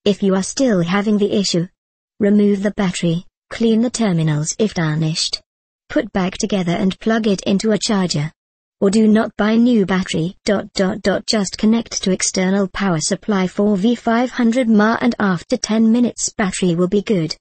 If you are still having the issue, remove the battery, clean the terminals if tarnished. Put back together and plug it into a charger. Or do not buy new battery. Just connect to external power supply 4V 500 mAh and after 10 minutes battery will be good.